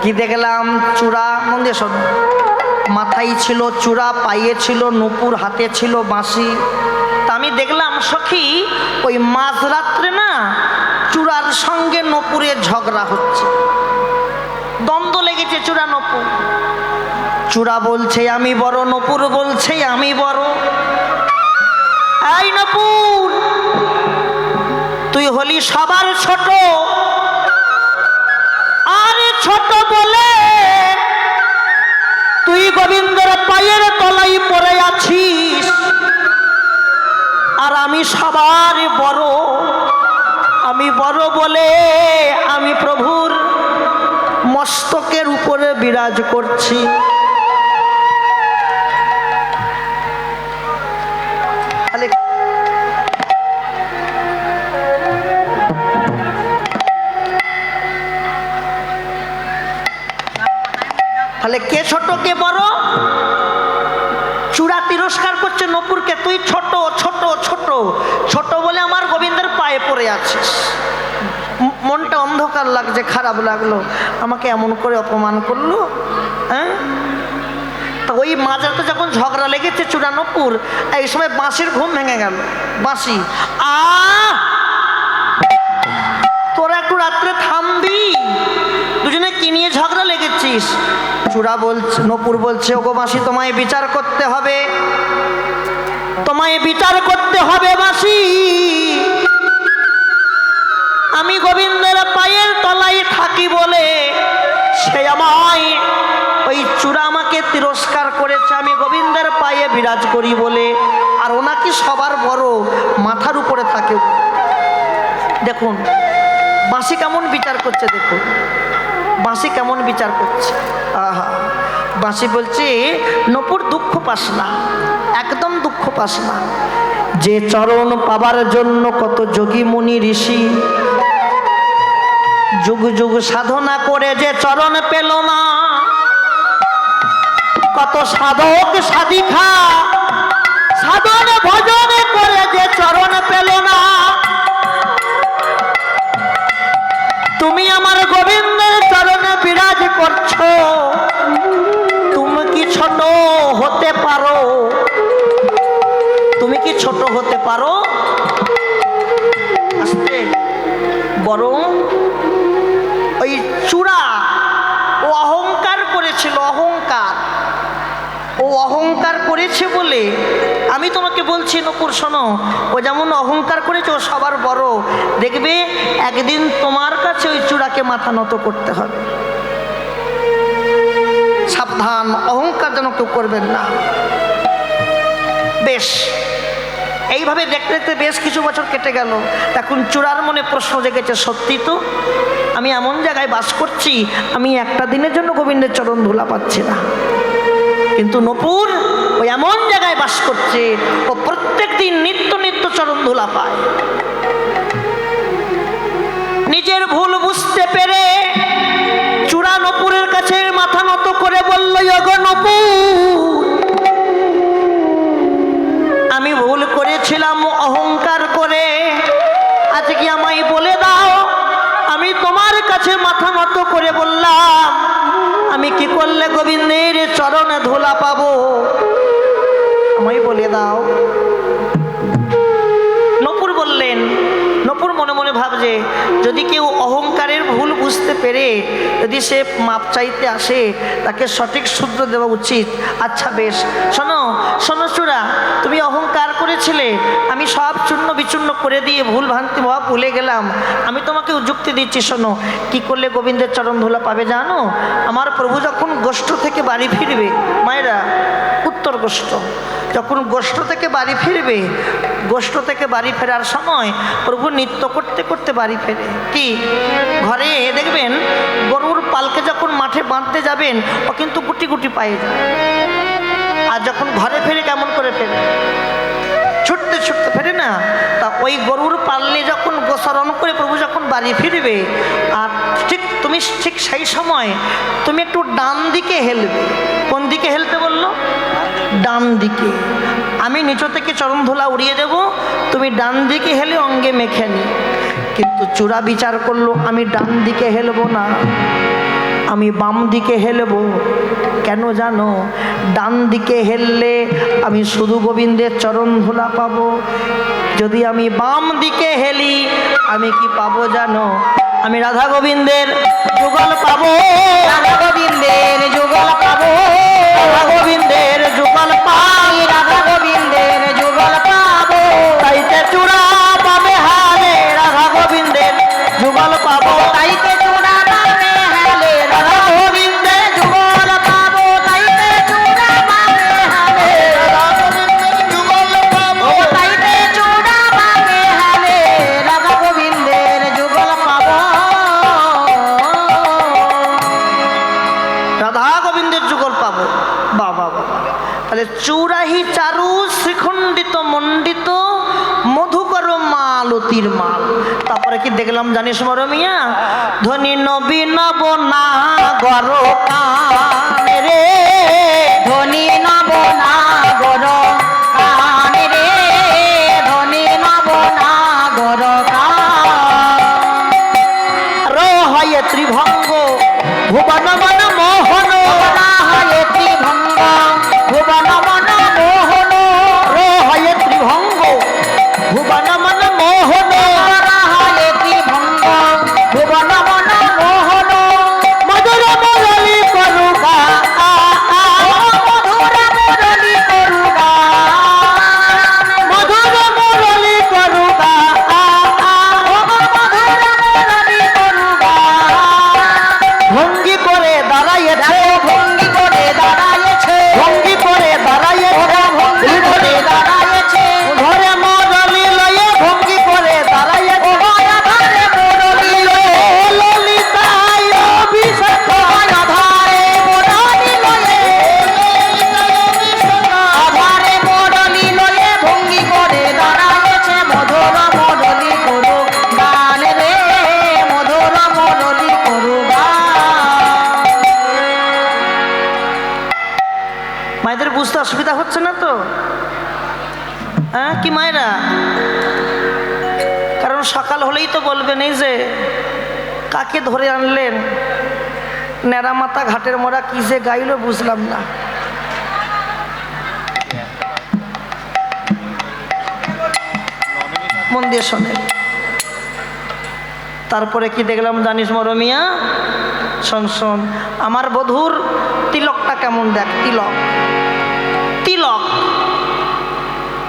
কি দেখলাম? চূড়া। মন দিয়ে শোনো, মাথায় ছিল চূড়া, পায়ে ছিল নূপুর, হাতে ছিল বাঁশি। তা আমি দেখলাম সখী, ওই মাঝরাত্রে না চূড়ার সঙ্গে নূপুরের ঝগড়া হচ্ছে, দ্বন্দ্ব লেগেছে চূড়া নূপুর। চূড়া বলছে আমি বড়, নূপুর বলছে আমি বড়। এই নূপুর, তুই হলি সবার ছোট, আর ছোট বলে তুই গোবিন্দের পায়ের তলায় পড়ে আছিস, আর আমি সবার বড়। আমি বড় বলে আমি প্রভুর মস্তকের উপরে বিরাজ করছি। তাহলে কে ছোট কে বড়? চূড়া তিরস্কার করছে নূপুরকে, তুই ছোট ছোট ছোট ছোট বলে আমার গোবিন্দের পায়ে পড়ে আছিস। মনটা অন্ধকার লাগছে, খারাপ লাগলো, আমাকে এমন করে অপমান করলো। হ্যাঁ, তা ওই মাঝরাতে যখন ঝগড়া লেগেছে চূড়া নূপুর, এই সময় বাঁশির ঘুম ভেঙে গেল। বাঁশি, তোরা একটু রাত্রে থামবি, দুজনে কি নিয়ে ঝগড়া লেগেছিস? চূড়া বলছে, নূপুর বলছে, ওগো বাঁশি, তোমায় বিচার করতে হবে, তোমায় বিচার করতে হবে বাঁশি। আমি গোবিন্দের পায়ের তলায় থাকি বলে সে আমায়, ওই চূড়া আমাকে তিরস্কার করেছে। আমি গোবিন্দের পায়ে বিরাজ করি বলে, আর ওনাকে সবার বড়, মাথা মাথার উপরে থাকে। দেখুন বাঁশি কেমন বিচার করছে, দেখুন বাঁশি কেমন বিচার করছে। আহা, বাঁশি বলছে নপুর দুঃখ পাস না, একদম দুঃখ পাস না। যে চরণ পাবার জন্য কত যোগী মুনি ঋষি যুগ যুগ সাধনা করে যে চরণ পেল না, কত সাধক সাধিকা সাধন ভজন করে যে চরণ পেল না, তুমি আমার গোবিন্দের চরণে বিরাজ করছো, তুমি কি ছোট হতে পারো? তুমি কি ছোট হতে পারো? আস্তে, বরং ওই চূড়া ও অহংকার করেছিল, অহংকার, ও অহংকার করেছে বলে আমি তোমাকে বলছি নকুর শোনো, ও যেমন অহংকার করেছে ও সবার বড়, দেখবে একদিন তোমার কাছে ওই চূড়াকে মাথা নত করতে হবে। সাবধান, অহংকার যেন কেউ করবেন না। বেশ, এইভাবে দেখতে দেখতে বেশ কিছু বছর কেটে গেল। এখন চূড়ার মনে প্রশ্ন জেগেছে, সত্যি তো আমি এমন জায়গায় বাস করছি, আমি একটা দিনের জন্য গোবিন্দের চরণ ধুলা পাচ্ছি না, কিন্তু নপুর ওই এমন জায়গায় বাস করছে ও প্রত্যেক দিন নিত্য নিত্য চরণ ধুলা পায়। নিজের ভুল বুঝতে পেরে চূড়া নপুরের কাছে মাথা নত করে বলল, ওগো নপুর, আমি ভুল করেছিলাম অহংকার করে, আজকে আমায় বলে দাও, আমি তোমার কাছে মাথা নত করে বললাম, আমি কি করলে গোবিন্দের চরণে ধুলা পাবো, আমায় বলে দাও। নপুর বললেন, নপুর মনে মনে ভাবছে যদি কেউ অহংকারের ভুল বুঝতে পেরে যদি সে মাপ চাইতে আসে তাকে সঠিক সূত্র দেওয়া উচিত। আচ্ছা বেশ, শোনো শোনো চূড়া, তুমি অহংকার করেছিলে, আমি সব চূর্ণ বিচূর্ণ করে দিয়ে ভুল ভ্রান্তি ভাব ভুলে গেলাম, আমি তোমাকে যুক্তি দিচ্ছি, শোনো কি করলে গোবিন্দের চরণ ধুলা পাবে জানো? আমার প্রভু যখন গোষ্ঠ থেকে বাড়ি ফিরবে, মায়েরা উত্তর গোষ্ঠ, যখন গোষ্ঠ থেকে বাড়ি ফিরবে, গোষ্ঠ থেকে বাড়ি ফেরার সময় প্রভু নৃত্য করতে করতে বাড়ি ফেরে। কি ঘরে দেখবেন গরুর পালকে যখন মাঠে বাঁধতে যাবেন ও কিন্তু গুটি গুটি পায়ে যায়, আর যখন ঘরে ফেরে কেমন করে ফেরে? ছুটতে ছুটতে ফেরে না? তা ওই গরুর পালনে যখন গোসরণ করে প্রভু যখন বাড়ি ফিরবে, আর তুমি ঠিক সেই সময় তুমি একটু ডান দিকে হেলবে। কোন দিকে হেলতে বললো? ডান দিকে। আমি নিচু থেকে চরণ ধুলা উড়িয়ে দেব, তুমি ডান দিকে হেলে অঙ্গে মেখে নি। কিন্তু চূড়া বিচার করলো, আমি ডান দিকে হেলবো না, আমি বাম দিকে হেলবো। কেন জানো? ডান দিকে হেললে আমি শুধু গোবিন্দের চরণ ধুলা পাবো, যদি আমি বাম দিকে হেলি আমি কি পাবো জানো? আমি রাধা গোবিন্দের যুগল পাবো, রাধা গোবিন্দের যুগল পাবো, রাধা গোবিন্দের যুগল পাই, রাধা গোবিন্দের যুগল পাবো। তাইতে চূড়া পাবে হালে রাধা গোবিন্দের যুগল পাবো, তাইতে চূড়া পাবে হালে রাধা গোবিন্দের যুগল পাবো, তাইতে চূড়া পাবে হালে রাধা গোবিন্দের যুগল পাবো, তাইতে চূড়া পাবে হালে রাধা গোবিন্দের যুগল পাবো, রাধা গোবিন্দের যুগল পাবো। বাবা বাবা, তাহলে চূড়াহি চারু শ্রীখণ্ডিত মণ্ডিত মধুকর মালতির মাল। তারপরে কি দেখলাম জানিস মরমিয়া? ধনী নবীন বনা গর কানে রে, ধনী নব না গর কানে রে, ধনী নব না গর কান হয় ত্রিভঙ্গ ভুবন মন মোহন, হয় ত্রিভঙ্গ ভুবন মন মোহন, হয় ত্রিভঙ্গ ভুবন মন মোহন, হয় ত্রিভঙ্গ ভুবন মন মোহন, মধুর মুরলী করুগা, মধুর মুরলী করুগা, মধুর মুরলী করুগা, মধুর মুরলী করুগা। ভঙ্গি করে দাঁড়াইয়েছে, ভঙ্গি করে দাঁড়াইয়েছে, ভঙ্গি করে দাঁড়াইয়েছে, হচ্ছে না তো? হ্যাঁ কি মায়েরা? কারণ সকাল হলেই তো বলবেন এই যে কাকে ধরে আনলেন, নেড়া মাথা ঘাটের মোড়া কি যে গাইল বুঝলাম না। মন দিয়ে শোনে। তারপরে কি দেখলাম জানিস মরমিয়া? শোন শোন, আমার বধূর তিলকটা কেমন দেখ। তিলক তিলক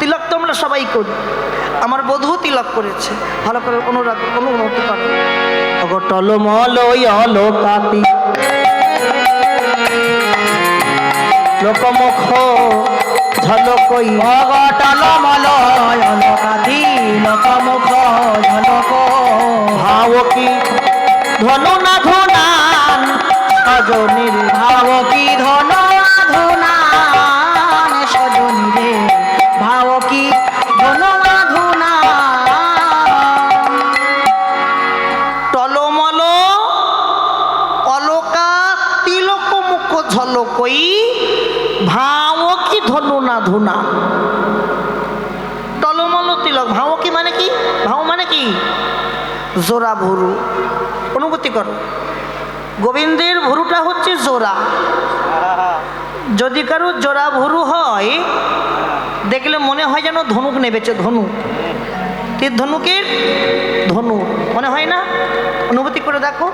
তিলক তো আমরা সবাই করি, আমার বধূ তিলক করেছে। ভালো করে অনুমতি করো। টলমল অলকাতি লোকমুখ ঝলকই, টলমল অলকাতি লোকমুখ ঝলক, ভাব কি ধনু না ধুনান সজনীর, ভাব কি ধনু না ধুনান সজনীরে, ভাব কি ধনু না ধুনান। টলমল অলকা তিলক মুখ ঝলকই, ভাব কি ধনু না ধুনা। টলমল তিলক, ভাব কি মানে কি? ভাব মানে কি? জোড়া ভুরু। অনুভূতি করো, গোবিন্দের ভুরুটা হচ্ছে জোড়া। যদি কারো জোড়া ভুরু হয় দেখলে মনে হয় যেন ধনুক নেবেছে, ধনুক, তীর ধনুকের ধনু মনে হয় না? অনুভূতি করে দেখো,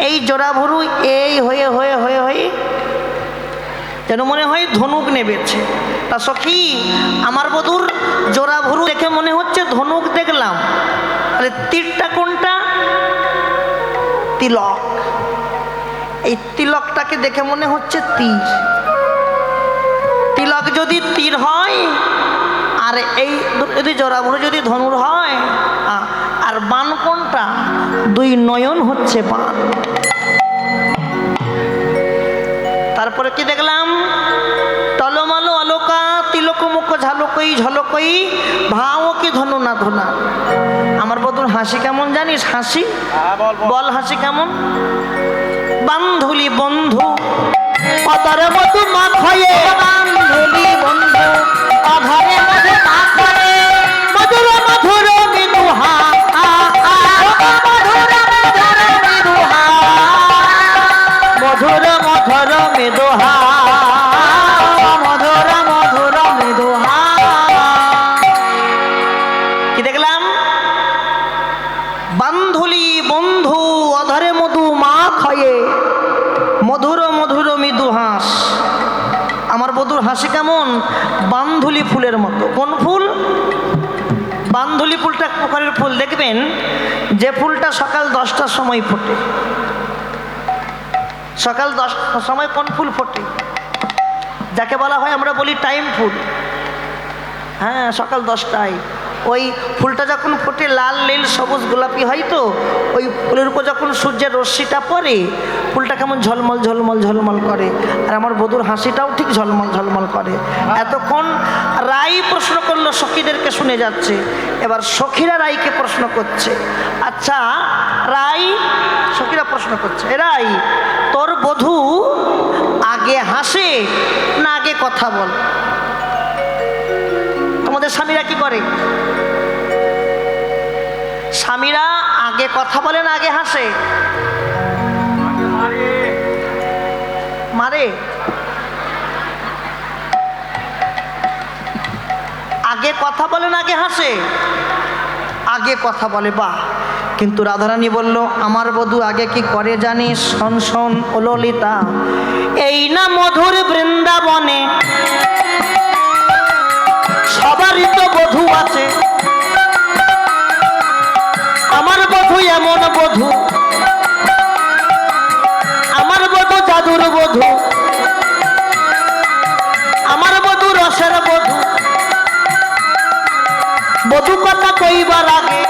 এই জোড়া ভুরু এই হয়ে হয়ে হয়ে হয়ে যেন মনে হয় ধনুক নেবেছে। তা সখী, আমার বধূর জোড়া ভুরু দেখে মনে হচ্ছে ধনুক দেখলাম, তাহলে তীরটা কোনটা? তিলক। এই তিলকটাকে দেখে মনে হচ্ছে তীর। তিলক যদি তীর হয় আর এই যদি জোড়াভুরু যদি ধনুর হয়, আর বান কোনটা? দুই নয়ন হচ্ছে বান। তারপরে কি দেখলাম? টলমল অলকা তিলক মুখ ঝলকই ঝলকই, ভাও কি ধনু না ধুনা। আমার বধূর হাসি কেমন জানিস? হাসি বল, হাসি কেমন? বান্ধুলি বন্ধু অতরে মধু মাখয়ে, বান্ধুলি বন্ধু অধরে মধু মাখয়ে, মধুর মধুর মৃদুহা, মধুর মধুর মৃদুহা, মধুর মধুর মৃদুহা, মধুর মধুর মৃদুহা। কি দেখলাম? বান্ধুলি বন্ধু অধরে মধু মাখয়ে, মধুর মধুর মৃদু হাস। আমার বধূর হাসি কেমন? বান্ধুলি ফুলের মতো। কোন ফুল? বান্ধুলি ফুলটা এক প্রকারের ফুল, দেখবেন যে ফুলটা সকাল 10টার সময় ফোটে। সকাল 10টার সময় কোন ফুল ফোটে? যাকে বলা হয়, আমরা বলি টাইম ফুল। হ্যাঁ, সকাল 10টায় ওই ফুলটা যখন ফোটে লাল নীল সবুজ গোলাপি হয়, তো ওই ফুলের উপর যখন সূর্যের রশ্মিটা পড়ে ফুলটা কেমন ঝলমল ঝলমল ঝলমল করে। আর আমার বধূর হাসিটাও ঠিক ঝলমল ঝলমল করে। এতক্ষণ রাই প্রশ্ন করলো, সখীদেরকে শুনে যাচ্ছে, এবার সখীরা রাইকে প্রশ্ন করছে। আচ্ছা রাই, সখীরা প্রশ্ন করছে, এ রাই, তোর বধূ আগে হাসে না আগে কথা বল? তোমাদের স্বামীরা কি করে? স্বামীরা আগে কথা বলে না আগে হাসে? মারে। আগে কথা বলে না আগে হাসে? আগে কথা বলে। বাহ! কিন্তু রাধারানী বলল, আমার বধূ আগে কি করে জানিস? শোন শোন ও ললিতা, এই না মধুর বৃন্দাবনে সবারই তো বধূ আছে। আমার বধূ এমন বধূ, আমার বধূ জাদুর বধূ, আমার বধূ রসের বধূ। বধূ কথা কইবার আগে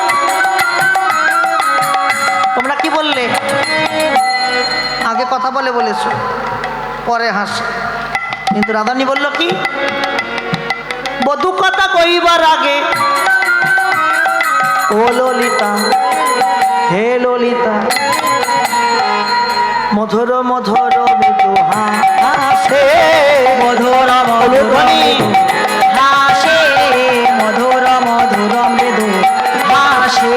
তোমরা কি বললে? আগে কথা বলে বলেছো, পরে হাসে। কিন্তু রাধারানী বলল কি? বধূ কথা কইবার আগে ও ললিতা, হে ললিতা, মধুর মধুর মৃদু হাসে, মধুর ধ্বনি হাসে মধুর মধুর মৃদু হাসে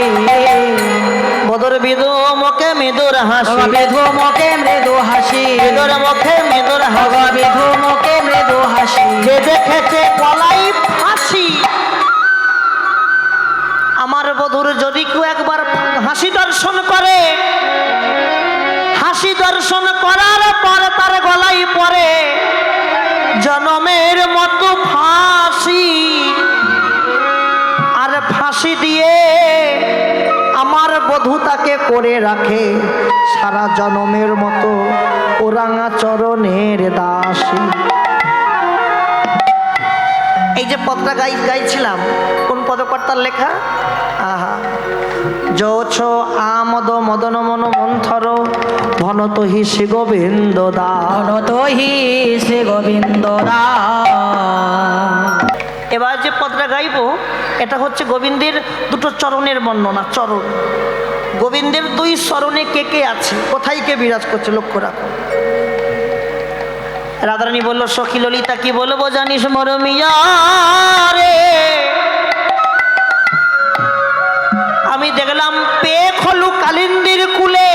মধুর বিদু মুখে মৃদুর হাসি বিধু মুখে মৃদু হাসি মৃদুর মুখে মৃদুর হাসি বিধু মুখে মৃদু হাসি যে দেখেছে কলাই ফাঁসি আমার বধুর যদি কেউ একবার হাসি দর্শন করে, হাসি দর্শন করার পর তার গলায় পড়ে জনমের মতো ফাঁসি, আর ফাঁসি দিয়ে আমার বধূ তাকে করে রাখে সারা জনমের মতো ওরাঙা চরণের দাসী। এই যে পদটা গাইছিলাম কোন পদকর্তার লেখা? আহা, যৌছ আমদ মদন মন মন্থর ভনত হি শ্রী গোবিন্দ দা, ভনত হি শ্রী গোবিন্দ দা। এবার যে পদটা গাইবো এটা হচ্ছে গোবিন্দের দুটো চরণের বর্ণনা। চরণ, গোবিন্দের দুই চরণে কে কে আছে, কোথায় কে বিরাজ করছে লক্ষ্য রাখো। রাধারানী বলল, সখী ললিতা কি বলবো জানিস মোর মিয়া রে, আমি দেখলাম পেয়ে খলু কালিন্দির কুলে,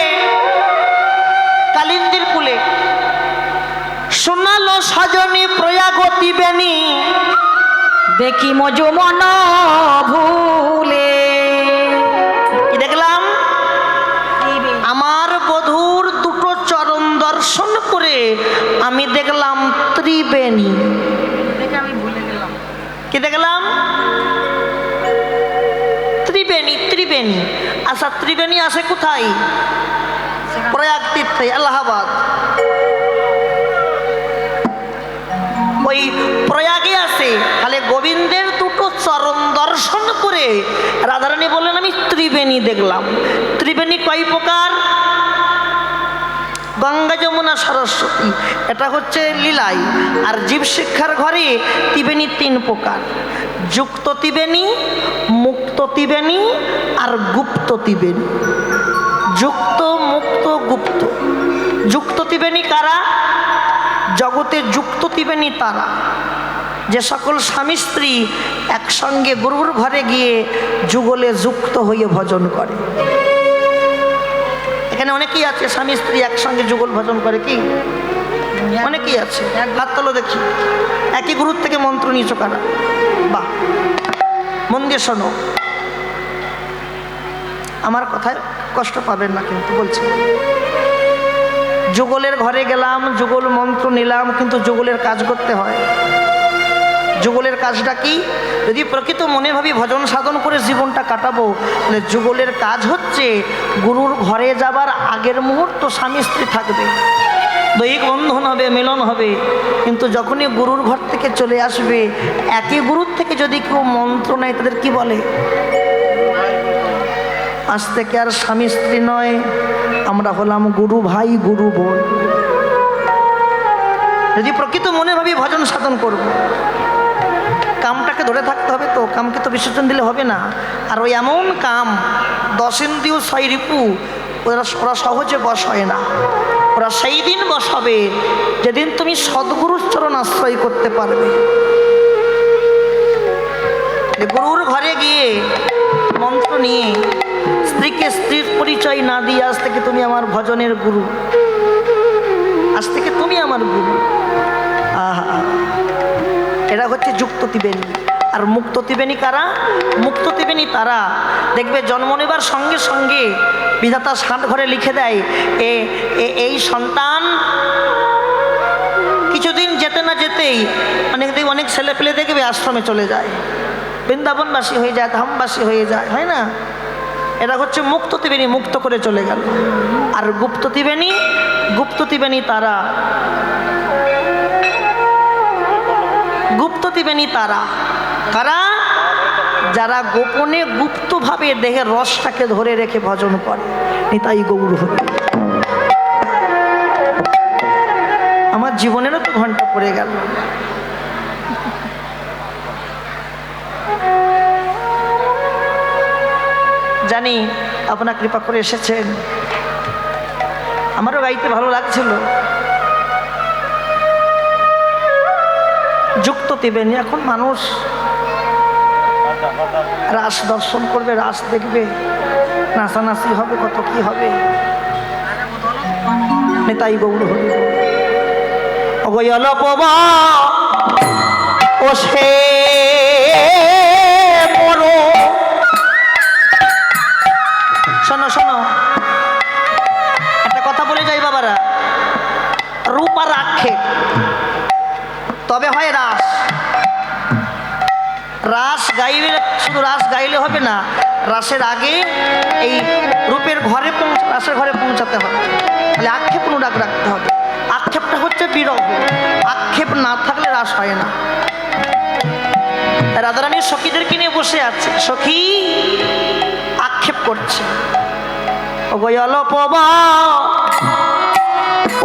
কালিন্দির কুলে শোনালো সজনী প্রয়াগতি বেনি, দেখি মজু মন ভুলে। কি দেখলাম? আমার বধূর দুটো চরণ দর্শন করে আমি দেখলাম ত্রিবেণী। আমি ভুলে গেলাম। কি দেখলাম? ত্রিবেণী। ত্রিবেণী, আচ্ছা ত্রিবেণী আসে কোথায়? প্রয়াগ তীর্থে, এলাহাবাদ। ওই প্রয়াগে আছে। তাহলে গোবিন্দের দুটো চরণ দর্শন করে রাধারানী বললেন আমি ত্রিবেণী দেখলাম। ত্রিবেণী কয় প্রকার? গঙ্গা যমুনা সরস্বতী, এটা হচ্ছে লীলাই। আর জীব শিক্ষার ঘরে ত্রিবেণী তিন প্রকার: যুক্ত ত্রিবেণী, মুক্ত ত্রিবেণী আর গুপ্ত ত্রিবেণী। যুক্ত, মুক্ত, গুপ্ত। যুক্ত ত্রিবেণী কারা? জগতে যুক্ত ত্রিবেণী তারা যে সকল স্বামী স্ত্রী একসঙ্গে গুরুর ঘরে গিয়ে যুগলে যুক্ত হয়ে ভজন করে। এখানে অনেকেই আছে স্বামী স্ত্রী একসঙ্গে যুগল ভজন করে, কি অনেকেই আছে। হাত তোলো দেখি, একই গুরুর থেকে মন্ত্র নিয়েছো কারা? বাহ, মন দিয়ে শোনো, আমার কথায় কষ্ট পাবেন না কিন্তু বলছি। যুগলের ঘরে গেলাম, যুগল মন্ত্র নিলাম, কিন্তু যুগলের কাজ করতে হয়। যুগলের কাজটা কি? যদি প্রকৃত মনে ভাবি ভজন সাধন করে জীবনটা কাটাবো, তাহলে যুগলের কাজ হচ্ছে গুরুর ঘরে যাবার আগের মুহূর্ত স্বামী স্ত্রী থাকবে, দৈহিক বন্ধন হবে, মিলন হবে। কিন্তু যখনই গুরুর ঘর থেকে চলে আসবে, একই গুরুর থেকে যদি কেউ মন্ত্র নেয় তাদের কি বলে? আজ থেকে আর স্বামী স্ত্রী নয়, আমরা হলাম গুরু ভাই, গুরু বোন। যদি প্রকৃত মনে ভাবি ভজন সাধন করব, কামটাকে ধরে থাকতে হবে, তো কামকে তো বিসর্জন দিলে হবে না। আর ওই এমন কাম 10 ইন্দ্রিয় 6 রিপু, ওরা সহজে বশ হয় না। ওরা সেই দিন বশ হবে যেদিন তুমি সদ্গুরুর চরণ আশ্রয় করতে পারবে। গুরুর ঘরে গিয়ে মন্ত্র নিয়ে স্ত্রীকে স্ত্রীর পরিচয় না দিয়ে, আজ থেকে তুমি আমার ভজনের গুরু, আজ থেকে তুমি আমার গুরু। আহা, এরা হচ্ছে যুক্ত ত্রিবেণী। আর মুক্ত ত্রিবেণী কারা? মুক্ত ত্রিবেণী তারা দেখবে জন্ম নেবার সঙ্গে সঙ্গে বিধাতা ষাট ঘরে লিখে দেয়, এই সন্তান কিছুদিন যেতে না যেতেই অনেক ছেলে পেলে দেখবে আশ্রমে চলে যায়, বৃন্দাবনবাসী হয়ে যায়, ধামবাসী হয়ে যায়, হয় না? এরা হচ্ছে মুক্ত ত্রিবেণী, মুক্ত করে চলে গেল। আর গুপ্ত ত্রিবেণী, গুপ্ত ত্রিবেণী তারা, গুপ্ত ত্রিবেণী তারা কারা? যারা গোপনে গুপ্তভাবে দেহের রসটাকে ধরে রেখে ভজন করে। নিতাই গৌর হরি। আমার জীবনেরও তো ঘন্টা পড়ে গেল। জানি আপনার কৃপা করে এসেছেন, আমারও গাইতে ভালো লাগছিল। যুক্ত দেবেন। এখন মানুষ রাস দর্শন করবে, রাস দেখবে, নাচানাচি হবে, কত কি হবে। তাই গৌর হরি অগয়লপবা ও সে মরো। শোনো শোনো, একটা কথা বলে যাই বাবারা, রূপ আর আক্ষেপ তবে হয় রাস। রাস গাইলে শুধু রাস গাইলে হবে না, রাসের আগে এই রূপের ঘরে রাসের ঘরে পৌঁছাতে হবে, তাহলে আক্ষেপ অনুরাগ রাখতে হবে। আক্ষেপটা হচ্ছে বিরহ, আক্ষেপ না থাকলে রাস হয় না। রাধারানী সখীদেরকে নিয়ে বসে আছে, সখী আক্ষেপ করছে, ও গয়লপবা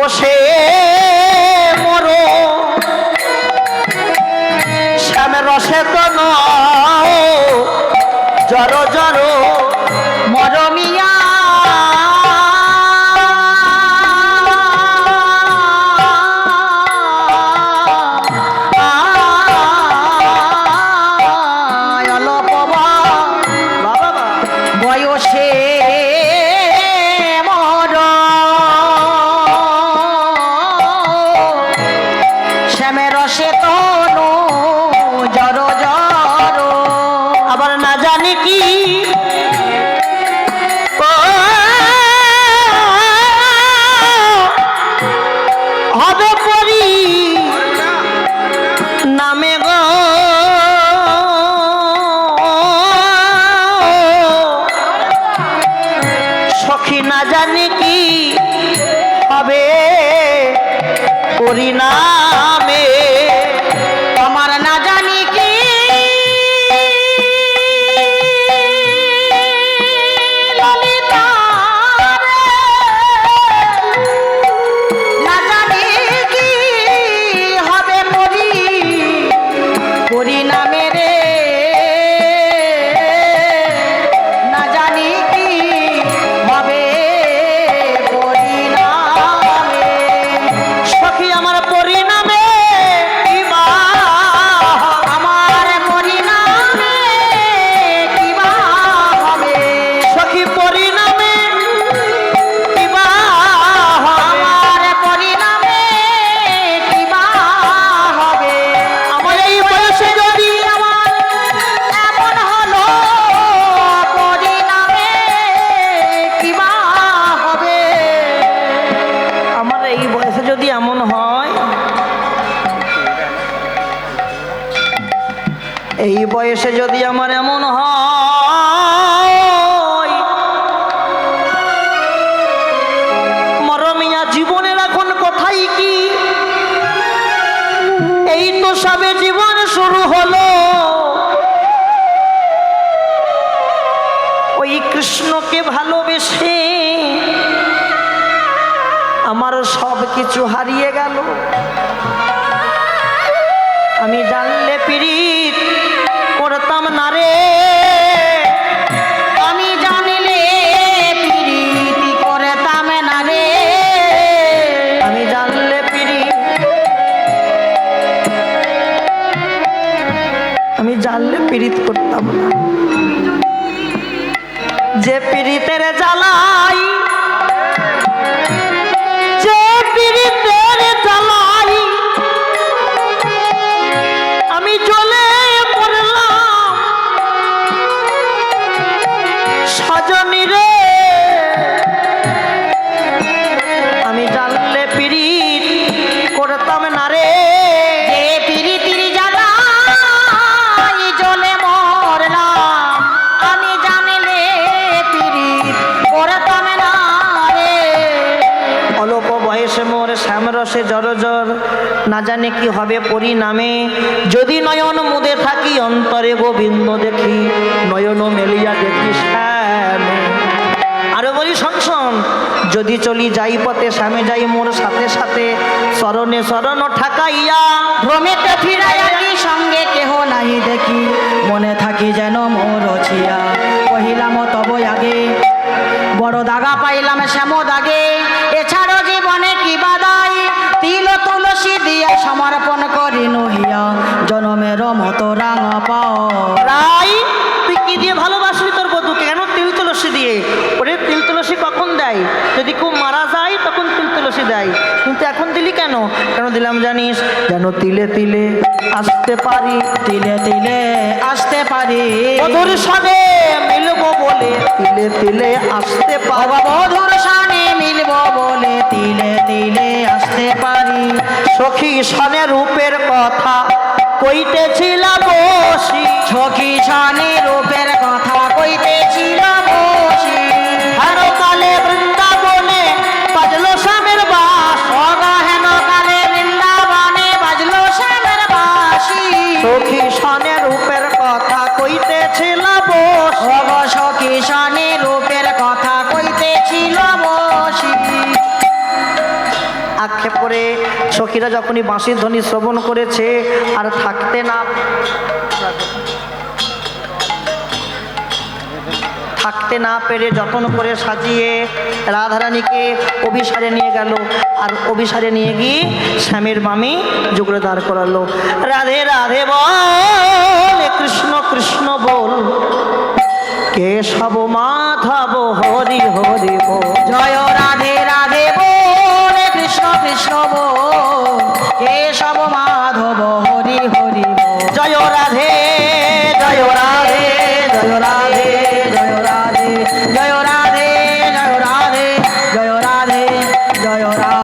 ও সে মরো, শ্যামের রসে তো জর জর মরমিয়া বয়সে মর শ্যামের রসে তনু জর জর। আবার না জানি কি হবে পরি নামে গো, সখী না জানি কি হবে পরিণামে। আমার না জানি কি ললিতা না জানি কি হবে পরিণামে রে, না জানি কি হবে পরিণামে। সখী আমার পরিণামে কি বা, আমার পরিণামে কি বা হবে, সখী পরিণামে কি বা হবে। আমার পরিণামে কি বা হবে। আমার এই বয়সে যদি আমার এমন হলো পরিণামে কি বা হবে। আমার এই বয়সে যদি এমন হয়, এই বয়সে যদি আমার এমন হয়, মরমিয়া জীবনের এখন কথাই কি, এই তো সবে জীবন শুরু হলো। ওই কৃষ্ণকে ভালোবেসে আমার সব কিছু হারিয়ে গেল। আমি জানলে পীড়িত করতাম না রে, আমি জানিলে প্রীতি করতাম না রে, আমি জানলে পীড়িত, আমি জানলে পীড়িত করতাম না। যে পীড়িতের জ্বালাই, যে পীড়িতের জ্বালাই আমি জ্বলে পড়লাম, সজনী রে আমি জানলে পীড়িত করতাম না রে। যে প্রীতির জ্বালাই জ্বলে মরলাম, আমি জানিলে প্রীতি করতাম না রে। অল্প বয়সে মোর শ্যামরসে জর জর, না জানে কি হবে পরিণামে। যদি নয়ন মুদে থাকি অন্তরে গোবিন্দ দেখি, নয়ন মেলিয়া দেখি শ্যামে। আরো বলি শোন শোন, যদি চলি যাই পথে শ্যামে যাই মোর সাথে সাথে, শরণে শরণ ঠাকাইয়া ভ্রমেতে ফিরাইয়া কি সঙ্গে কেহ নাই দেখি, মনে থাকি যেন মোর রচিয়া। কহিলাম তব আগে বড় দাগা পাইলাম শ্যাম দাগে, এছাড়ো জীবনে কি বাদাই, তিল তুলসী দিয়া সমর্পণ করি নহিয়া বাঁশি দেয়, কিন্তু এখন দিলি কেন? কেন দিলাম জানিস? যেন তিলে তিলে আসতে পারি, তিলে তিলে আসতে পারি, মধুর সাথে মিলবো বলে তিলে তিলে আসতে পারি, মধুর সানে মিলব বলে তিলে তিলে আসতে পারি। সখী সানে রূপের কথা কইতেছিলাম বসি, সখী সানে রূপের কথা কইতেছিল বসি, হেন কালে বৃন্দাবনে বাজলো শ্যামের বাস, হেন কালে বৃন্দাবনে বাজলো শ্যামের বাঁশি। সখী সানে রূপের কথা কইতেছিলাম বসি, সখী সানে রূপের কথা কইতেছিল বসি। আক্ষেপ করে সখীরা যখনই বাঁশির ধ্বনি শ্রবণ করেছে আর থাকতে না পেরে যতন করে সাজিয়ে রাধারানীকে অভিসারে নিয়ে গেল, আর অভিসারে নিয়ে গিয়ে স্বামীর মামি যুগলে দাঁড় করালো। রাধে রাধে বল, কৃষ্ণ কৃষ্ণ বল, কেশব মাধব হরি হরি বল, জয় রাধে